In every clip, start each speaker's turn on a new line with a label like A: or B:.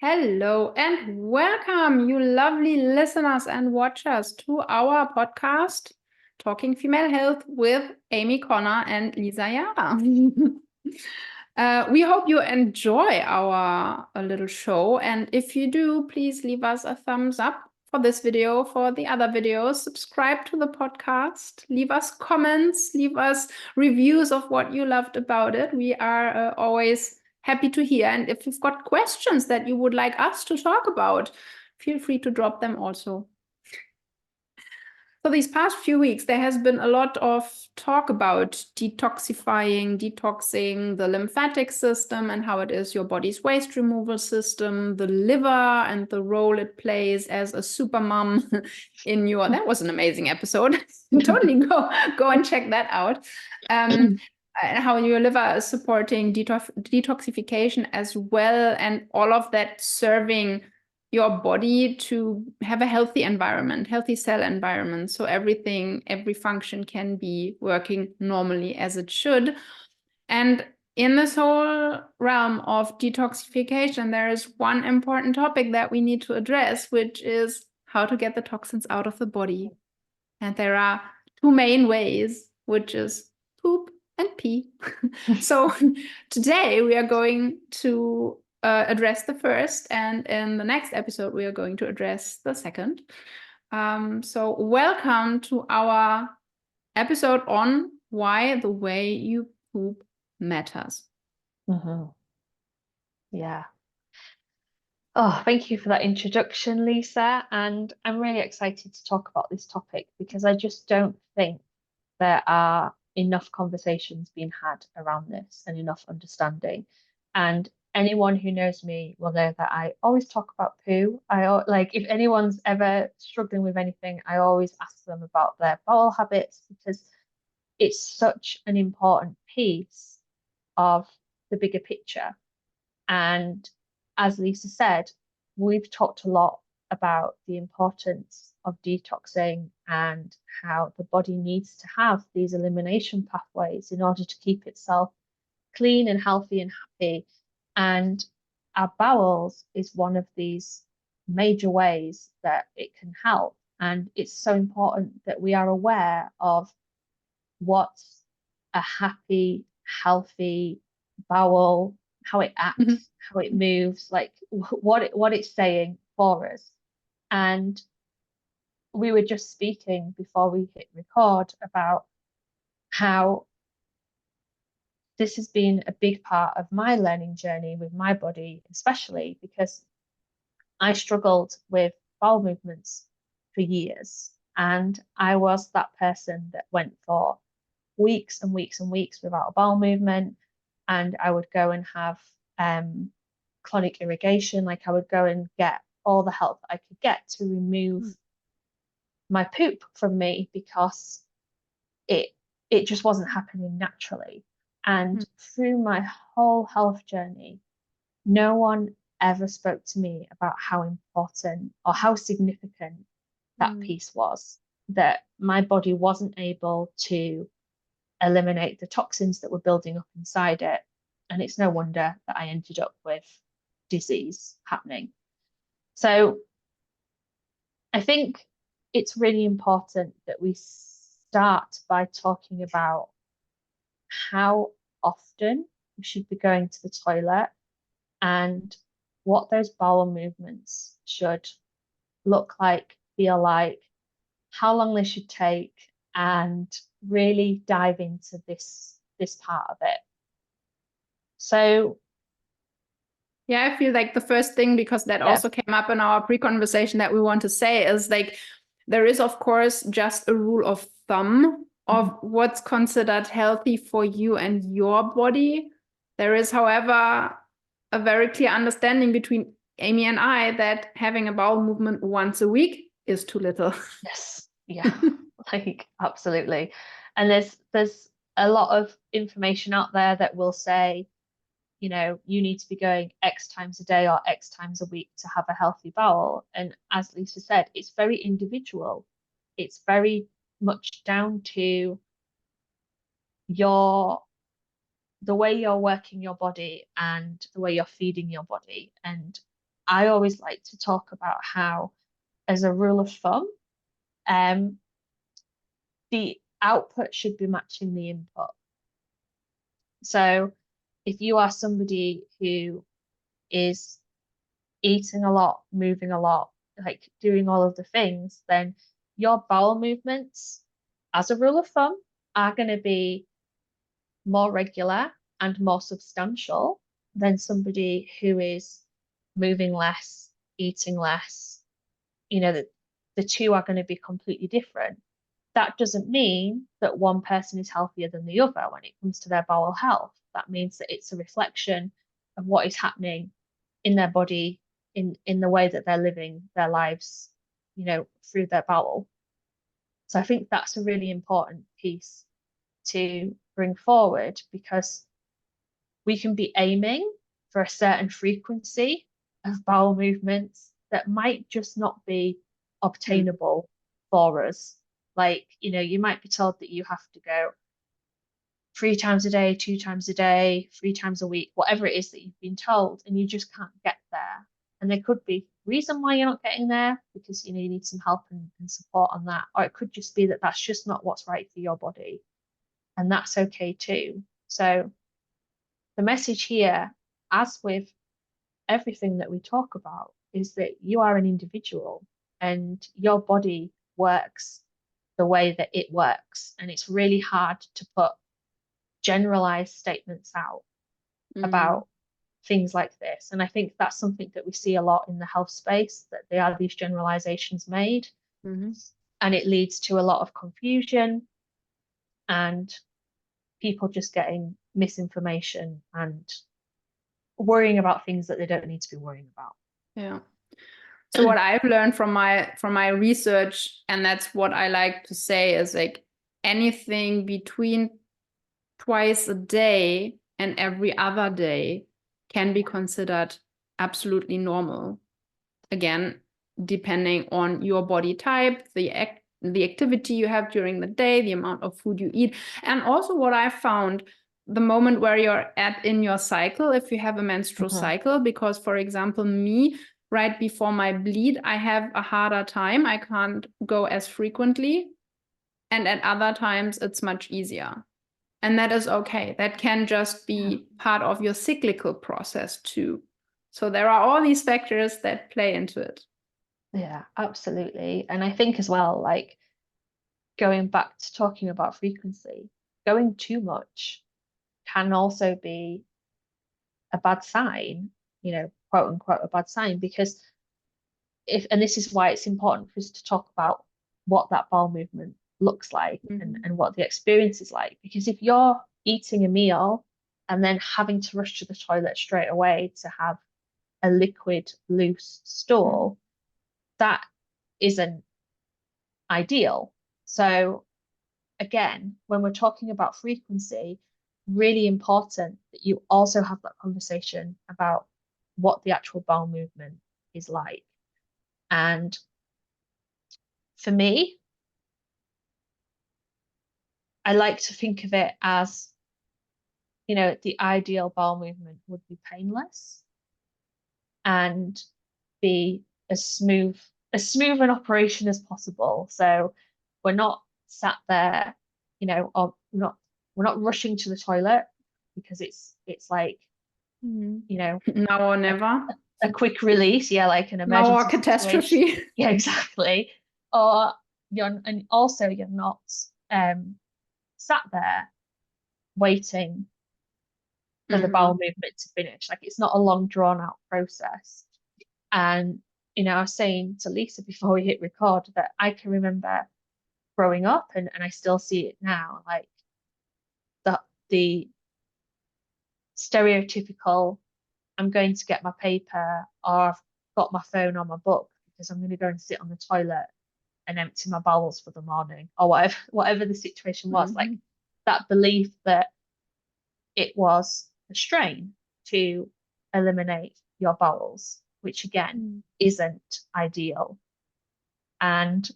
A: Hello and welcome, you lovely listeners and watchers, to our podcast, Talking Female Health with Amy Connor and Lisa Yara. We hope you enjoy our little show, and if you do, please leave us a thumbs up for this video, for the other videos. Subscribe to the podcast, leave us comments, leave us reviews of what you loved about it. We are always happy to hear. And if you've got questions that you would like us to talk about, feel free to drop them also. So these past few weeks, there has been a lot of talk about detoxing the lymphatic system and how it is your body's waste removal system, the liver and the role it plays as a super mom in your, that was an amazing episode. Totally go and check that out. And how your liver is supporting detoxification as well, and all of that serving your body to have a healthy environment, healthy cell environment. So every function can be working normally as it should. And in this whole realm of detoxification, there is one important topic that we need to address, which is how to get the toxins out of the body. And there are two main ways, which is poop and pee. So today we are going to address the first, and in the next episode we are going to address the second. So welcome to our episode on why the way you poop matters.
B: Yeah. Oh, thank you for that introduction, Lisa. And I'm really excited to talk about this topic because I just don't think there are enough conversations being had around this and enough understanding. And anyone who knows me will know that I always talk about poo. Like if anyone's ever struggling with anything, I always ask them about their bowel habits because it's such an important piece of the bigger picture. And as Lisa said, we've talked a lot about the importance of detoxing and how the body needs to have these elimination pathways in order to keep itself clean and healthy and happy. And our bowels is one of these major ways that it can help. And it's so important that we are aware of what's a happy, healthy bowel, how it acts, how it moves, like what it's saying for us. And we were just speaking before we hit record about how this has been a big part of my learning journey with my body, especially because I struggled with bowel movements for years. And I was that person that went for weeks and weeks and weeks without a bowel movement. And I would go and have chronic irrigation. Like I would go and get all the help I could get to remove my poop from me because it just wasn't happening naturally. And through my whole health journey, no one ever spoke to me about how important or how significant that piece was, that my body wasn't able to eliminate the toxins that were building up inside it. And it's no wonder that I ended up with disease happening. So I think it's really important that we start by talking about how often we should be going to the toilet and what those bowel movements should look like, feel like, how long they should take, and really dive into this part of it. So
A: yeah, I feel like the first thing, because that also came up in our pre-conversation, that we want to say is like, there is, of course, just a rule of thumb of what's considered healthy for you and your body. There is, however, a very clear understanding between Amy and I that having a bowel movement once a week is too little.
B: Yes, yeah, like absolutely. And there's a lot of information out there that will say, you know, you need to be going X times a day or X times a week to have a healthy bowel. And as Lisa said, it's very individual. It's very much down to the way you're working your body and the way you're feeding your body. And I always like to talk about how, as a rule of thumb, the output should be matching the input. So if you are somebody who is eating a lot, moving a lot, like doing all of the things, then your bowel movements, as a rule of thumb, are going to be more regular and more substantial than somebody who is moving less, eating less. You know, the two are going to be completely different. That doesn't mean that one person is healthier than the other when it comes to their bowel health. That means that it's a reflection of what is happening in their body, in the way that they're living their lives, you know, through their bowel. So I think that's a really important piece to bring forward, because we can be aiming for a certain frequency of bowel movements that might just not be obtainable for us. Like, you know, you might be told that you have to go 3 times a day, 2 times a day, 3 times a week, whatever it is that you've been told, and you just can't get there. And there could be reason why you're not getting there, because you know you need some help and support on that, or it could just be that that's just not what's right for your body, and that's okay too. So the message here, as with everything that we talk about, is that you are an individual and your body works the way that it works, and it's really hard to put generalized statements out about things like this. And I think that's something that we see a lot in the health space, that there are these generalizations made, and it leads to a lot of confusion and people just getting misinformation and worrying about things that they don't need to be worrying about.
A: Yeah. So what I've learned from my research, and that's what I like to say, is like anything between twice a day and every other day can be considered absolutely normal. Again, depending on your body type, the activity you have during the day, the amount of food you eat, and also what I found, the moment where you're at in your cycle, if you have a menstrual cycle, because for example, me, right before my bleed, I have a harder time. I can't go as frequently. And at other times, it's much easier. And that is okay. That can just be part of your cyclical process too. So there are all these factors that play into it.
B: Yeah, absolutely. And I think as well, like going back to talking about frequency, going too much can also be a bad sign, you know, quote unquote, a bad sign, because and this is why it's important for us to talk about what that bowel movement looks like and what the experience is like. Because if you're eating a meal and then having to rush to the toilet straight away to have a liquid, loose stool, that isn't ideal. So again, when we're talking about frequency, really important that you also have that conversation about what the actual bowel movement is like. And for me, I like to think of it as, you know, the ideal bowel movement would be painless and be as smooth an operation as possible. So we're not sat there, you know, or we're not rushing to the toilet because it's like, you know,
A: now or never.
B: A quick release, yeah, like an
A: Now or
B: emergency
A: catastrophe.
B: situation. Yeah, exactly. Or and also you're not sat there waiting for the bowel movement to finish. Like it's not a long drawn out process. And you know, I was saying to Lisa before we hit record that I can remember growing up and I still see it now, like the stereotypical, I'm going to get my paper or I've got my phone or my book because I'm going to go and sit on the toilet and empty my bowels for the morning or whatever the situation was. Like that belief that it was a strain to eliminate your bowels, which again isn't ideal. And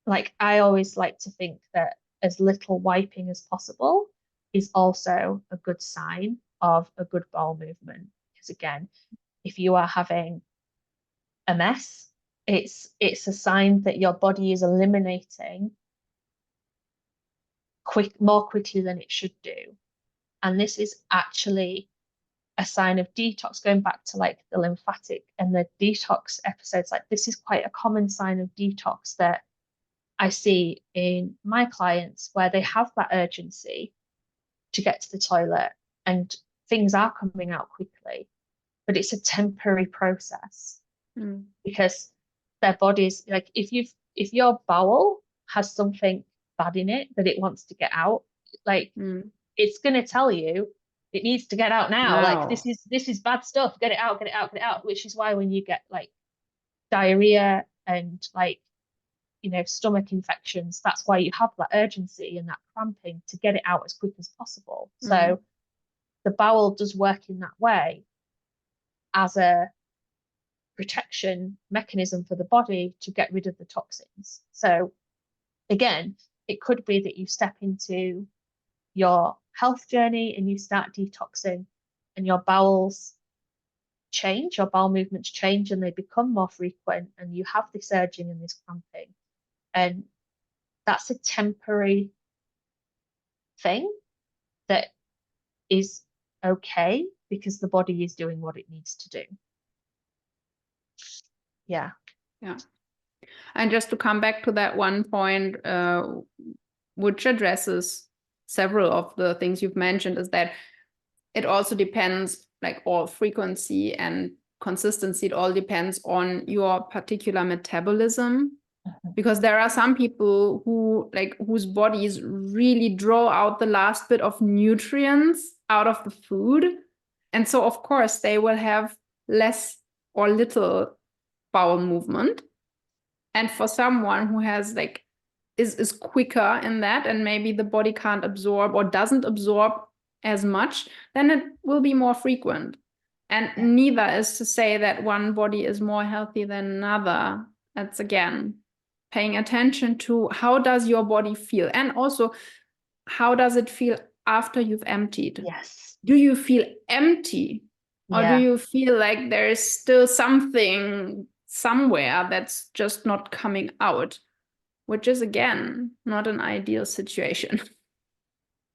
B: like I always like to think that as little wiping as possible is also a good sign of a good bowel movement, because again, if you are having a mess, it's a sign that your body is eliminating more quickly than it should do. And this is actually a sign of detox, going back to like the lymphatic and the detox episodes. Like, this is quite a common sign of detox that I see in my clients, where they have that urgency to get to the toilet and things are coming out quickly, but it's a temporary process. Because their bodies, like, if your bowel has something bad in it that it wants to get out, like it's going to tell you it needs to get out now. Like, this is bad stuff, get it out, get it out, get it out. Which is why when you get like diarrhea and like, you know, stomach infections, that's why you have that urgency and that cramping to get it out as quick as possible. So the bowel does work in that way as a protection mechanism for the body to get rid of the toxins. So again, it could be that you step into your health journey and you start detoxing and your bowels change, your bowel movements change and they become more frequent and you have this urging and this cramping. And that's a temporary thing that is okay because the body is doing what it needs to do. Yeah.
A: And just to come back to that one point, which addresses several of the things you've mentioned, is that it also depends, like all frequency and consistency, it all depends on your particular metabolism. Because there are some people who, like, whose bodies really draw out the last bit of nutrients out of the food. And so, of course, they will have less or little bowel movement. And for someone who has like is quicker in that, and maybe the body can't absorb or doesn't absorb as much, then it will be more frequent. And neither is to say that one body is more healthy than another. That's again paying attention to how does your body feel, and also how does it feel after you've emptied.
B: Yes.
A: Do you feel empty, or do you feel like there is still something somewhere that's just not coming out, which is again not an ideal situation.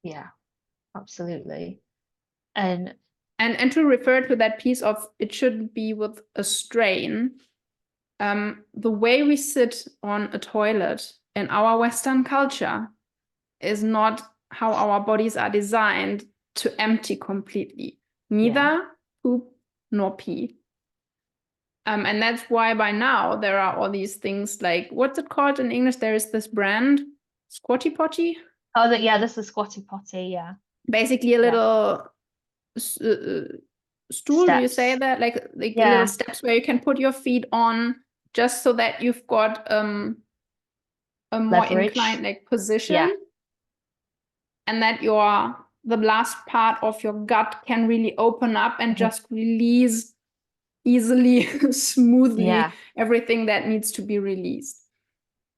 B: Yeah, absolutely. And
A: to refer to that piece of it shouldn't be with a strain, the way we sit on a toilet in our Western culture is not how our bodies are designed to empty completely, neither poop nor pee. And that's why by now there are all these things like, what's it called in English? There is this brand, Squatty Potty.
B: Oh, this is Squatty Potty, yeah.
A: Basically a little stool, steps. Do you say that? Like little steps where you can put your feet on, just so that you've got a more
B: leverage.
A: Inclined like position. And that the last part of your gut can really open up and just release easily, smoothly, everything that needs to be released.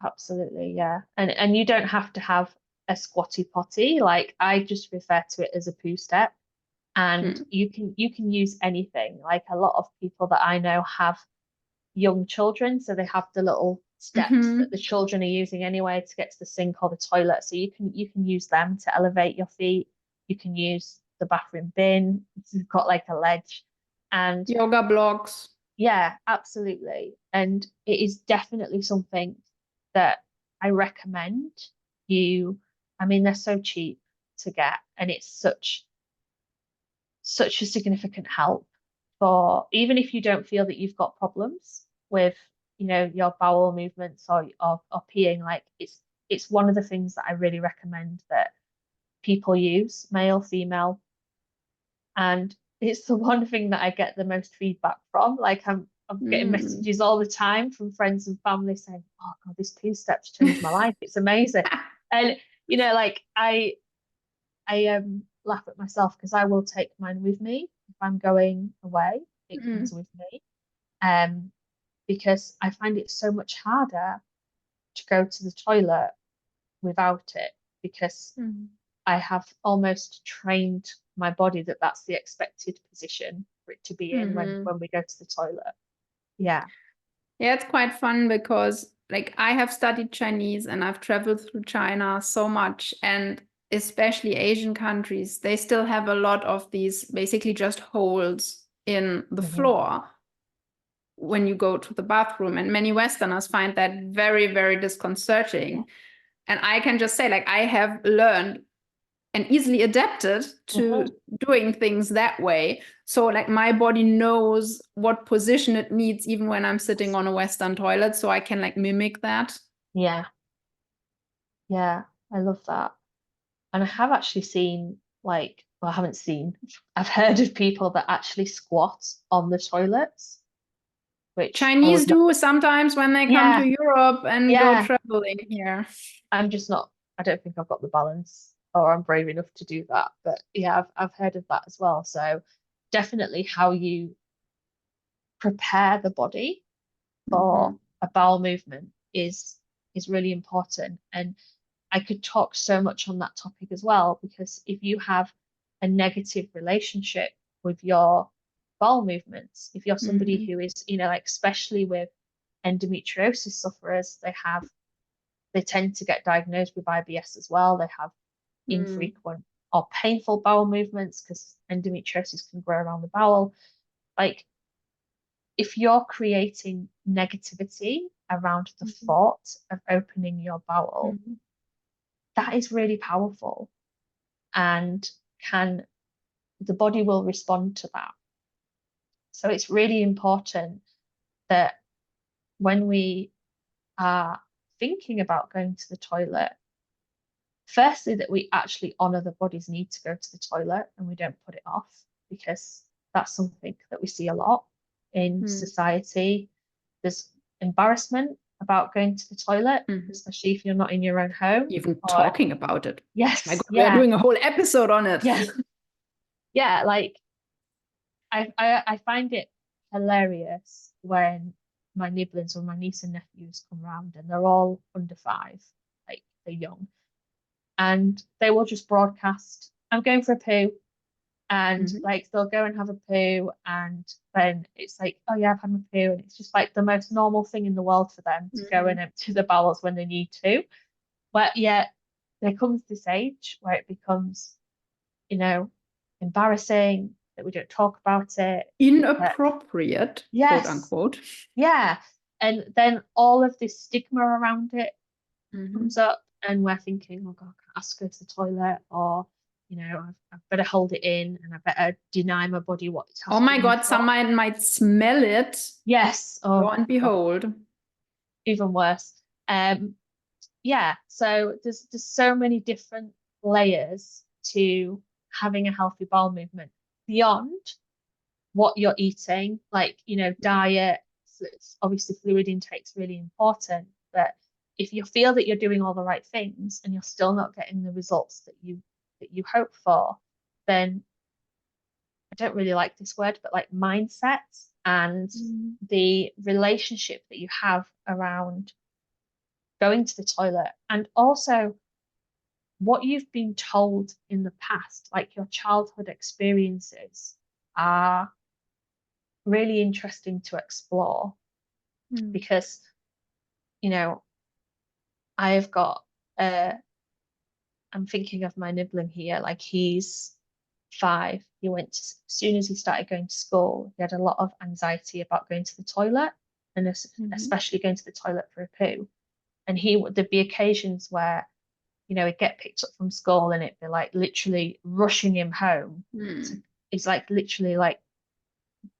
B: Absolutely, yeah. And you don't have to have a squatty potty. Like, I just refer to it as a poo step. And you can use anything. Like, a lot of people that I know have young children, so they have the little steps that the children are using anyway to get to the sink or the toilet. So you can use them to elevate your feet. You can use the bathroom bin. You've got like a ledge. And
A: yoga blocks.
B: Yeah, absolutely. And it is definitely something that I recommend you. I mean, they're so cheap to get, and it's such a significant help for, even if you don't feel that you've got problems with, you know, your bowel movements or peeing. Like, it's one of the things that I really recommend that people use, male, female. And it's the one thing that I get the most feedback from. Like, I'm getting messages all the time from friends and family saying, "Oh God, this poo step's changed my life. It's amazing." And you know, like, I laugh at myself because I will take mine with me if I'm going away. It comes with me, because I find it so much harder to go to the toilet without it, because I have almost trained my body that that's the expected position for it to be in when we go to the toilet. Yeah.
A: Yeah, it's quite fun because like I have studied Chinese and I've traveled through China so much, and especially Asian countries, they still have a lot of these basically just holes in the floor when you go to the bathroom. And many Westerners find that very, very disconcerting. And I can just say, like, I have learned and easily adapted to doing things that way. So like my body knows what position it needs even when I'm sitting on a Western toilet, so I can like mimic that.
B: Yeah. Yeah. I love that. And I have actually seen like, well, I haven't seen, I've heard of people that actually squat on the toilets, which I
A: Chinese
B: would not.
A: do sometimes when they come
B: Yeah.
A: to Europe and go
B: Yeah.
A: traveling here.
B: I'm just not, I don't think I've got the balance or I'm brave enough to do that. But yeah, I've heard of that as well. So definitely how you prepare the body for a bowel movement is really important. And I could talk so much on that topic as well, because if you have a negative relationship with your bowel movements, if you're somebody who is, like especially with endometriosis sufferers, they tend to get diagnosed with IBS as well. They have infrequent or painful bowel movements because endometriosis can grow around the bowel. Like if you're creating negativity around the thought of opening your bowel, that is really powerful and the body will respond to that. So it's really important that when we are thinking about going to the toilet, firstly, that we actually honor the body's need to go to the toilet and we don't put it off, because that's something that we see a lot in society. There's embarrassment about going to the toilet, especially if you're not in your own home.
A: Even talking about it.
B: Yes.
A: My God, we're doing a whole episode on it.
B: Yes. Yeah, like I find it hilarious when my nibblings or my niece and nephews come round and they're all under 5, like they're young, and they will just broadcast, I'm going for a poo, and like they'll go and have a poo, and then it's like, oh yeah, I've had my poo, and it's just like the most normal thing in the world for them to go and empty the bowels when they need to. But yet there comes this age where it becomes, embarrassing, that we don't talk about it.
A: Inappropriate,
B: Yes.
A: quote unquote.
B: Yeah. And then all of this stigma around it comes up, and we're thinking, oh God, I can't ask her to the toilet, or, I better hold it in and I better deny my body what it has
A: Oh my God,
B: for.
A: someone might smell it.
B: Yes. Oh,
A: lo and behold.
B: even worse. Yeah, so there's so many different layers to having a healthy bowel movement beyond what you're eating, like, diet. Obviously fluid intake is really important, but if you feel that you're doing all the right things and you're still not getting the results that you hope for, then I don't really like this word, but like mindset and the relationship that you have around going to the toilet, and also what you've been told in the past, like your childhood experiences, are really interesting to explore, because I've got I'm thinking of my nibbling here, like he's 5. As soon as he started going to school, he had a lot of anxiety about going to the toilet, and especially going to the toilet for a poo. And there'd be occasions where he'd get picked up from school and it'd be like literally rushing him home. He's like literally like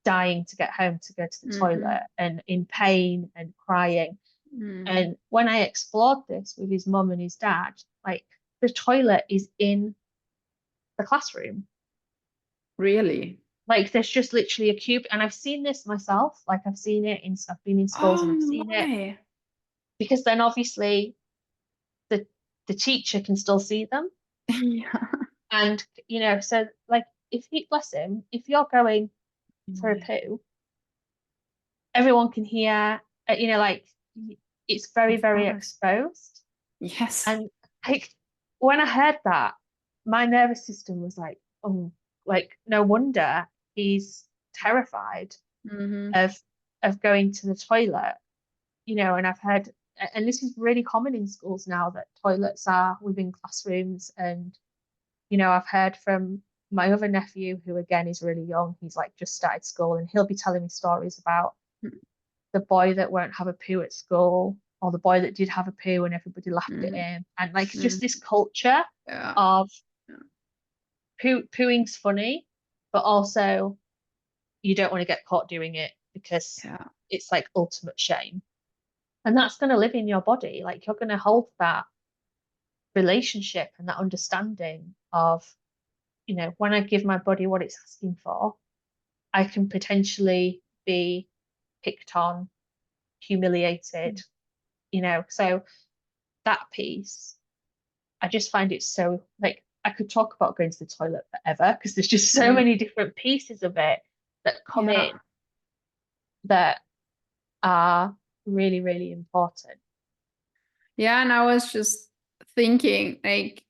B: dying to get home to go to the toilet, and in pain and crying. And when I explored this with his mum and his dad, like the toilet is in the classroom.
A: Really?
B: Like there's just literally a cube, and I've seen this myself. Like I've been in schools and I've seen it, because then obviously the teacher can still see them.
A: Yeah.
B: And so like bless him, if you're going for a poo, everyone can hear, like it's very, very exposed.
A: Yes.
B: And like when I heard that, my nervous system was like, oh, like no wonder he's terrified
A: Mm-hmm.
B: of going to the toilet, and I've heard, and this is really common in schools now, that toilets are within classrooms. And, I've heard from my other nephew, who again is really young, he's like just started school, and he'll be telling me stories about the boy that won't have a poo at school, or the boy that did have a poo and everybody laughed at
A: Mm-hmm.
B: him. And like
A: Mm-hmm.
B: just this culture
A: Yeah.
B: of pooing's funny, but also you don't want to get caught doing it because
A: Yeah.
B: it's like ultimate shame. And that's going to live in your body. Like you're going to hold that relationship and that understanding of, when I give my body what it's asking for, I can potentially be picked on, humiliated, So that piece, I just find it so, like, I could talk about going to the toilet forever because there's just so
A: Mm.
B: many different pieces of it that come
A: Yeah.
B: in that are really, really important.
A: Yeah, and I was just thinking, like,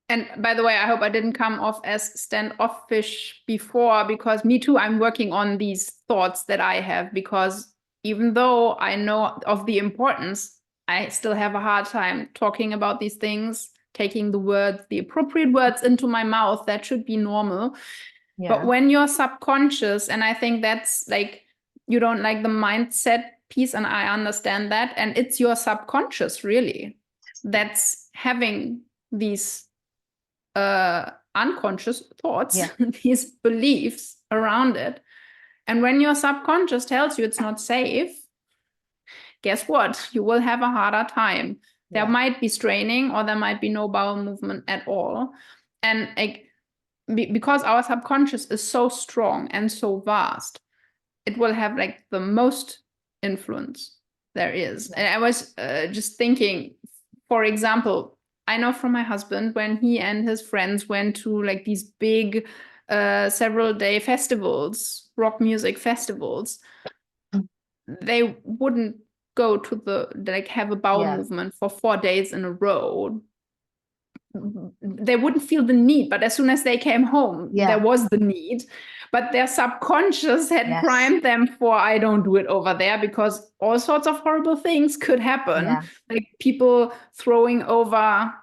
A: and by the way, I hope I didn't come off as standoffish before, because me too, I'm working on these thoughts that I have, because even though I know of the importance, I still have a hard time talking about these things, taking the words, the appropriate words into my mouth. That should be normal. But
B: Yeah.
A: when you're subconscious, and I think that's like, you don't like the mindset piece, and I understand that. And it's your subconscious, really, that's having these unconscious thoughts,
B: Yeah.
A: these beliefs around it. And when your subconscious tells you it's not safe, guess what? You will have a harder time. There
B: Yeah.
A: might be straining, or there might be no bowel movement at all. And like, because our subconscious is so strong and so vast, it will have like the most influence there is.
B: Yeah.
A: And I was just thinking, for example, I know from my husband, when he and his friends went to like these big several day festivals, rock music festivals, they wouldn't go to the like have a bowel
B: Yeah.
A: movement for 4 days in a row. They wouldn't feel the need, but as soon as they came home, there
B: Yeah.
A: was the need. But their subconscious had
B: Yes.
A: primed them for, I don't do it over there, because all sorts of horrible things could happen,
B: Yeah.
A: like people throwing over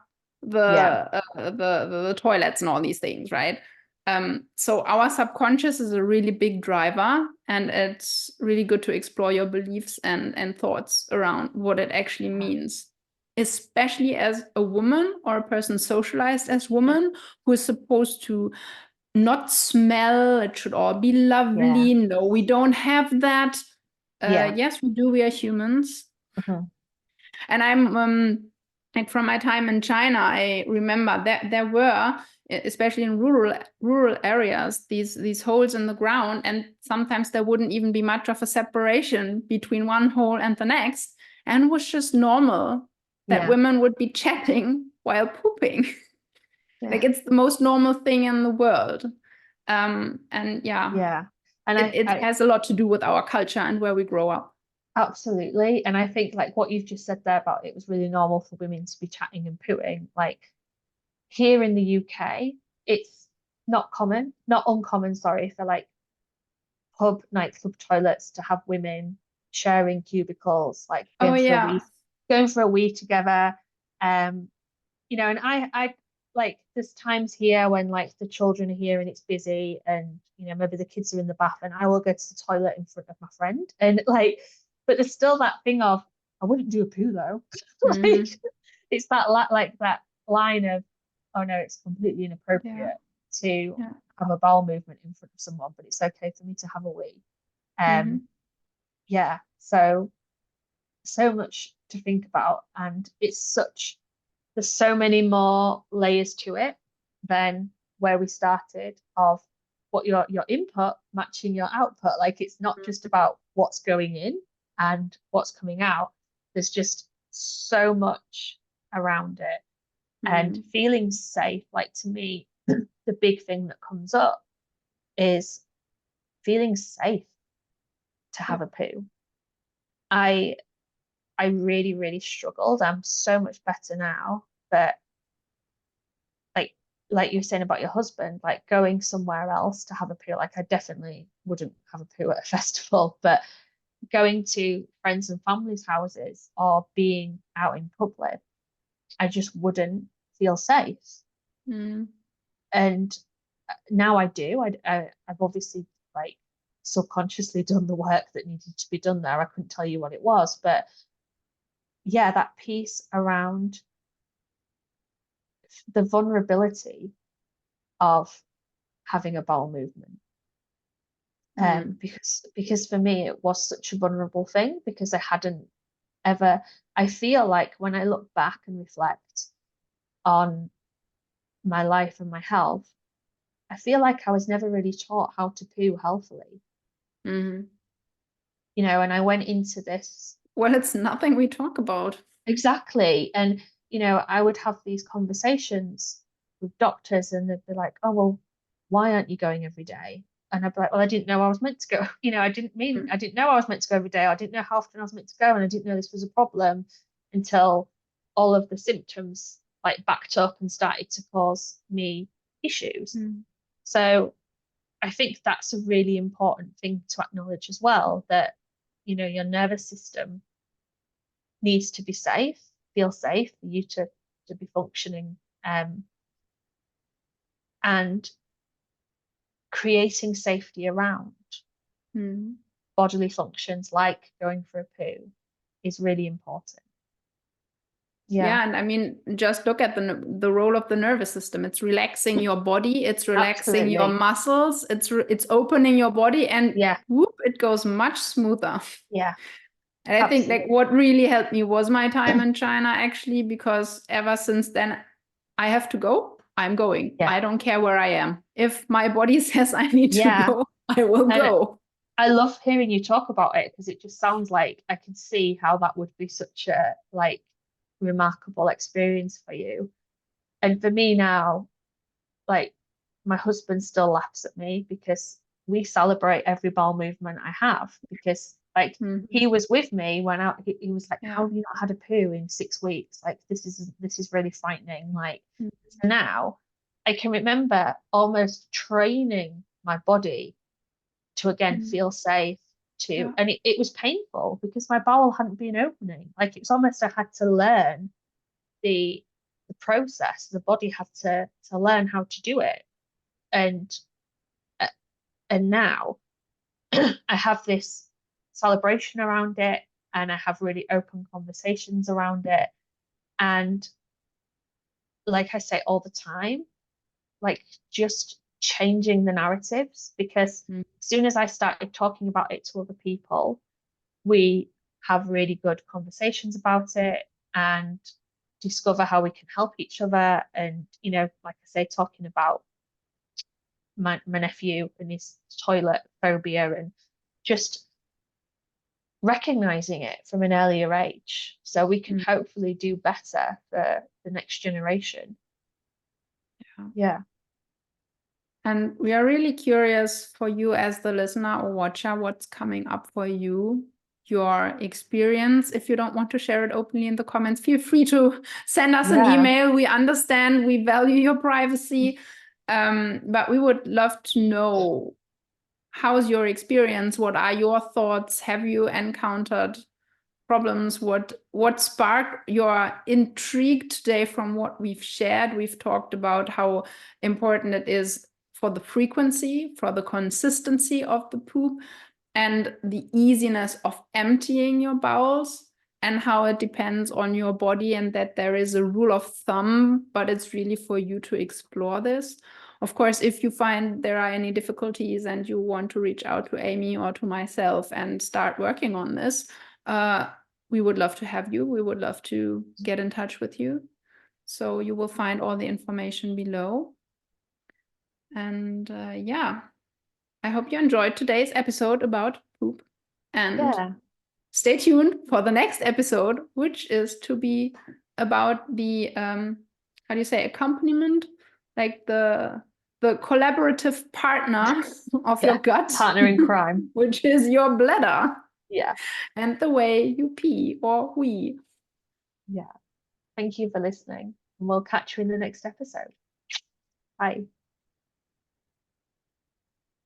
A: the
B: Yeah.
A: the toilets and all these things, right? So our subconscious is a really big driver, and it's really good to explore your beliefs and thoughts around what it actually means, especially as a woman, or a person socialized as woman, who is supposed to not smell. It should all be
B: Yeah.
A: lovely. No, we don't have that.
B: Yeah.
A: Yes, we do. We are humans.
B: Mhm.
A: And I'm like, from my time in China, I remember that there were, especially in rural areas, these holes in the ground, and sometimes there wouldn't even be much of a separation between one hole and the next, and it was just normal that
B: Yeah.
A: women would be chatting while pooping.
B: Yeah.
A: Like, it's the most normal thing in the world. And yeah,
B: Yeah. And
A: it
B: I
A: has a lot to do with our culture and where we grow up.
B: absolutely. And I think like what you've just said there about it was really normal for women to be chatting and pooing. Like here in the UK, it's not common, not uncommon, sorry, for like nightclub toilets to have women sharing cubicles, like
A: Oh yeah.
B: going for a wee together. Um, and I like there's times here when like the children are here and it's busy, and maybe the kids are in the bath, and I will go to the toilet in front of my friend, and like, but there's still that thing of I wouldn't do a poo though. Like
A: Mm-hmm.
B: it's that like that line of, oh no, it's completely
A: Yeah.
B: inappropriate to
A: Yeah.
B: have a bowel movement in front of someone, but it's okay for me to have a wee.
A: Mm-hmm.
B: Yeah, so much to think about, and there's so many more layers to it than where we started, of what your input matching your output. Like it's not just about what's going in and what's coming out. There's just so much around it. And
A: Mm.
B: feeling safe, like to me, the big thing that comes up is feeling safe to
A: Yeah.
B: have a poo. I I really, really struggled. I'm so much better now, but like like you were saying about your husband, like going somewhere else to have a poo, like I definitely wouldn't have a poo at a festival, but going to friends and family's houses or being out in public, I just wouldn't feel safe.
A: Mm.
B: And now I do. I've obviously like subconsciously done the work that needed to be done there. I couldn't tell you what it was, but yeah, that piece around the vulnerability of having a bowel movement.
A: Mm.
B: Because for me it was such a vulnerable thing because I hadn't ever, I feel like when I look back and reflect on my life and my health, I feel like I was never really taught how to poo healthily,
A: Mm.
B: and I went into this.
A: Well, it's nothing we talk about.
B: Exactly. And, I would have these conversations with doctors and they'd be like, oh, well, why aren't you going every day? And I'd be like, well, I didn't know I was meant to go.
A: Mm.
B: I didn't know I was meant to go every day. I didn't know how often I was meant to go. And I didn't know this was a problem until all of the symptoms like backed up and started to cause me issues.
A: Mm.
B: So I think that's a really important thing to acknowledge as well, that, your nervous system needs to be safe, feel safe for you to be functioning, and creating safety around
A: Mm.
B: bodily functions like going for a poo is really important. Yeah,
A: Yeah, and I mean, just look at the role of the nervous system. It's relaxing your body, it's relaxing your
B: absolutely.
A: muscles, it's opening your body, and
B: Yeah,
A: whoop, it goes much smoother.
B: yeah,
A: And I think like
B: absolutely.
A: what really helped me was my time in China actually, because ever since then I have to go, I'm going.
B: Yeah,
A: I don't care where I am. If my body says I need to
B: yeah.
A: go, I will
B: And
A: go.
B: I love hearing you talk about it because it just sounds like I can see how that would be such a like remarkable experience for you. And for me now, like my husband still laughs at me because we celebrate every bowel movement I have because like
A: Mhm.
B: he was with me when he was like, how
A: Yeah.
B: have you not had a poo in 6 weeks? Like this is really frightening. Like
A: Mm.
B: so now I can remember almost training my body to again
A: Mm.
B: feel safe to,
A: Yeah.
B: and it was painful because my bowel hadn't been opening. Like it's almost I had to learn the the process. The body had to learn how to do it. And uh, and now I have this celebration around it and I have really open conversations around it. And like I say all the time, like just changing the narratives because
A: Mm.
B: as soon as I started talking about it to other people, we have really good conversations about it and discover how we can help each other. And, like I say, talking about my nephew and his toilet phobia and just recognizing it from an earlier age so we can
A: Mm.
B: hopefully do better for the next generation.
A: Yeah.
B: Yeah.
A: And we are really curious for you as the listener or watcher, what's coming up for you, your experience. If you don't want to share it openly in the comments, feel free to send us an
B: Yeah.
A: email. We understand, we value your privacy, but we would love to know, how's your experience? What are your thoughts? Have you encountered problems? What sparked your intrigue today from what we've shared? We've talked about how important it is for the frequency, for the consistency of the poop, and the easiness of emptying your bowels, and how it depends on your body, and that there is a rule of thumb, but it's really for you to explore this. Of course, if you find there are any difficulties and you want to reach out to Amy or to myself and start working on this, uh, we would love to have you. We would love to get in touch with you. So you will find all the information below. And yeah, I hope you enjoyed today's episode about poop. And
B: Yeah.
A: stay tuned for the next episode, which is to be about the how do you say, accompaniment, like the collaborative partner of your
B: Yeah.
A: gut,
B: Partner in crime.
A: which is your bladder
B: Yeah.
A: and the way you pee or wee.
B: Yeah. Thank you for listening. And we'll catch you in the next episode. Bye.